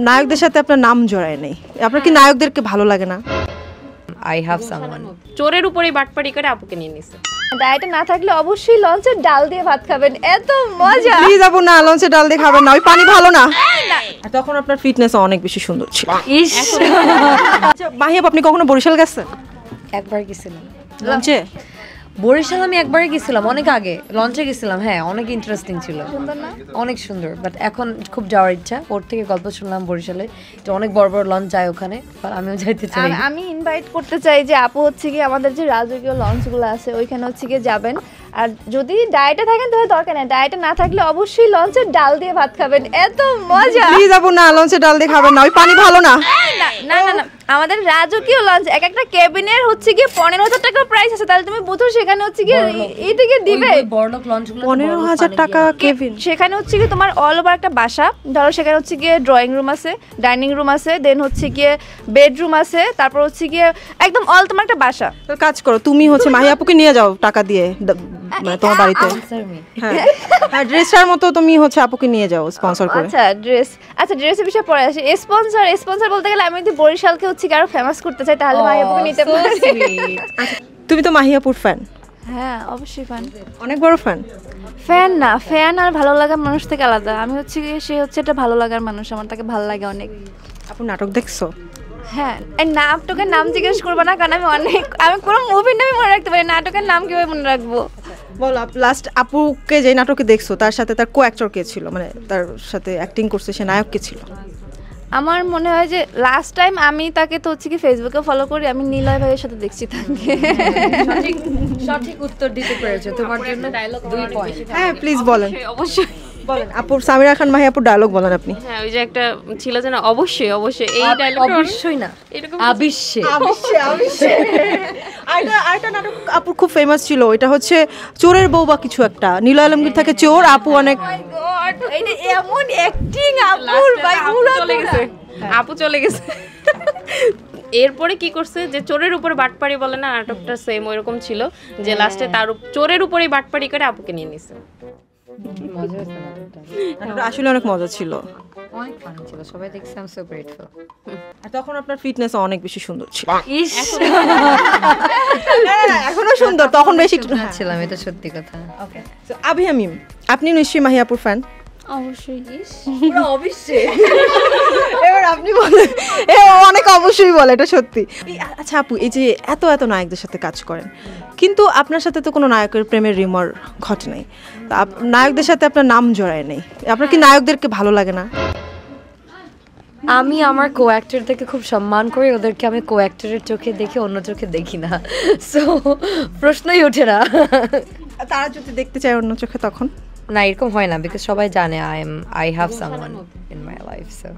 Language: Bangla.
নায়কদের সাথে আপনার নাম জড়ায় নেই, আপনার কি নায়কদেরকে ভালো লাগে না? I have someone. চোরের উপরেই বাটপাড়ি করে আপুকে নিয়ে নিছে। ডায়েটে না থাকলে অবশ্যই লঞ্চের ডাল দিয়ে ভাত খাবেন, এত মজা। প্লিজ আপু না, লঞ্চে ডাল দিয়ে খাবেন না, ওই পানি ভালো না। আর তখন আপনার ফিটনেস অনেক বেশি সুন্দর ছিল। আচ্ছা মাহিয়া, আপনি কখনো বরিশাল গেছেন? একবার গেছিলাম লঞ্চে। বরিশাল, আমি একবারই গেছিলাম অনেক আগে, লঞ্চে গেছিলাম। হ্যাঁ, অনেক ইন্টারেস্টিং ছিল, অনেক সুন্দর। বাট এখন খুব যাওয়ার ইচ্ছা। ওর থেকে গল্প শুনলাম বরিশালে, তো অনেক বড় বড় লঞ্চ যায় ওখানে, আর আমিও যাইতে চাই। আমি ইনভাইট করতে চাই যে আপু হচ্ছে কি আমাদের যে রাজকীয় লঞ্চগুলো আছে ওইখানে হচ্ছে কি যাবেন। আর যদি ডায়েটে থাকেন তাহলে দরকার নেই, ডায়েটে না থাকলে অবশ্যই লঞ্চের ডাল দিয়ে ভাত খাবেন, এত মজা। প্লিজ আপু না, লঞ্চে ডাল দিয়ে খাবেন না, ওই পানি ভালো না। না না না, আমাদের রাজকীয় লঞ্চ এক একটা কেবিনের হচ্ছে কি 15,000 টাকা প্রাইস আছে, তাহলে তুমি বুঝো সেখানে হচ্ছে কি এই থেকে দিবে বড়লোক লঞ্চগুলো 15,000 টাকা কেবিন। সেখানে হচ্ছে কি তোমার অল ওভার একটা বাসা, ধরো সেখানে হচ্ছে গিয়ে ড্রয়িং রুম আছে, ডাইনিং রুম আছে, দেন হচ্ছে গিয়ে বেডরুম আছে, তারপর হচ্ছে গিয়ে একদম অল তোমার একটা বাসা। তো কাজ করো, তুমি হচ্ছে মাহিয়া আপুকে নিয়ে যাও টাকা দিয়ে, মানে তোমার বাড়িতে। হ্যাঁ, ড্রেসটার মতো তুমি হচ্ছে আপুকে নিয়ে যাও স্পন্সর করে। আচ্ছা ড্রেসের বিষয়ে পরে আসে। স্পন্সর বলতে গেলে আমি যদি বরিশালকে হচ্ছে কি আরো ফেমাস করতে চাই তাহলে মাহিয়া আপুকে নিতে পারি। তুমি তো মাহিয়াপুর ফ্যান? হ্যাঁ অবশ্যই ফ্যান, অনেক বড় ফ্যান। ফ্যান আর ভালো লাগার মানুষ থেকে আলাদা। আমি হচ্ছে কি সে হচ্ছে একটা ভালো লাগার মানুষ, আমার তাকে ভালো লাগে অনেক। আপু নাটক দেখছো? হ্যাঁ, নাটকের নাম জিজ্ঞেস করবো না, কারণ আমি কোনো মুভির নামই মনে রাখতে পারি, নাটকের নাম কিভাবে মনে রাখবো? বলো, লাস্ট আপুকে যে নাটকে দেখছো তার সাথে তার কো অ্যাক্টর কে ছিল, মানে তার সাথে অ্যাক্টিং করছে সে নায়ক কে ছিল? আমার মনে হয় যে লাস্ট টাইম আমি তাকে তো হচ্ছে কি ফেসবুকে ফলো করি, আমি নিলয় ভাইয়ের সাথে দেখছি তাকে। সঠিক উত্তর দিতে পেরেছো, তোমার জন্য 2 পয়েন্ট। হ্যাঁ প্লিজ বলেন। অবশ্যই বলেন আপু, সামিরা খান মাহিয়াপুর ডায়লগ বলেন আপনি। হ্যাঁ, ওই যে একটা ছিল যে না, অবশ্যই এই ডায়লগ অবশ্যই না, এরকম আবিশ্যে। আরেকটা নাটক আপুর খুব ফেমাস ছিল, এটা হচ্ছে চোরের বউ বা কিছু একটা। নীল আলমগীর থাকে চোর, আপু অনেক এইটা এমন অ্যাক্টিং আপুর ভাই, আপু চলে গেছে। এরপরে কি করছে যে চোরের উপরে বাটপাড়ি বলে না, নাটকটা সেম ওইরকম ছিল যে লাস্টে তার চোরের উপরেই বাটপাড়ি করে আপুকে নিয়ে নিছে। মজা হয়েছে নাটকটা আসলে অনেক মজা ছিল, অনেক ফানি ছিল, সবাই দেখছে। I am so grateful. আর তখন আপনার ফিটনেস অনেক বেশি সুন্দর ছিল। হ্যাঁ, এখনো সুন্দর, তখন বেশি ছিলাম, এটা সত্যি কথা। ওকে, সো আবিহা মিম, আপনি নিশ্চয়ই মাহিয়াপুর ফ্যান? অবশ্যই। পুরো অবশ্যই। এবার আপনি বলেন। অনেক অবশ্যই বলে, এটা সত্যি। আচ্ছা আপু, এই যে এত নায়কদের সাথে কাজ করেন, কিন্তু আপনার সাথে তো কোনো নায়কের প্রেমের রিমর ঘটে নাই, নায়কদের সাথে আপনার নাম জড়ায় নেই, আপনার কি নায়কদেরকে ভালো লাগে না? আমি আমার কো অ্যাক্টরদেরকে খুব সম্মান করি, ওদেরকে আমি কো অ্যাক্টরের চোখে দেখি, অন্য চোখে দেখি না, সো প্রশ্নই ওঠে না। তারা যদি দেখতে চায় অন্য চোখে তখন? না, এরকম হয় না, বিকজ সবাই জানে I have someone in my life, so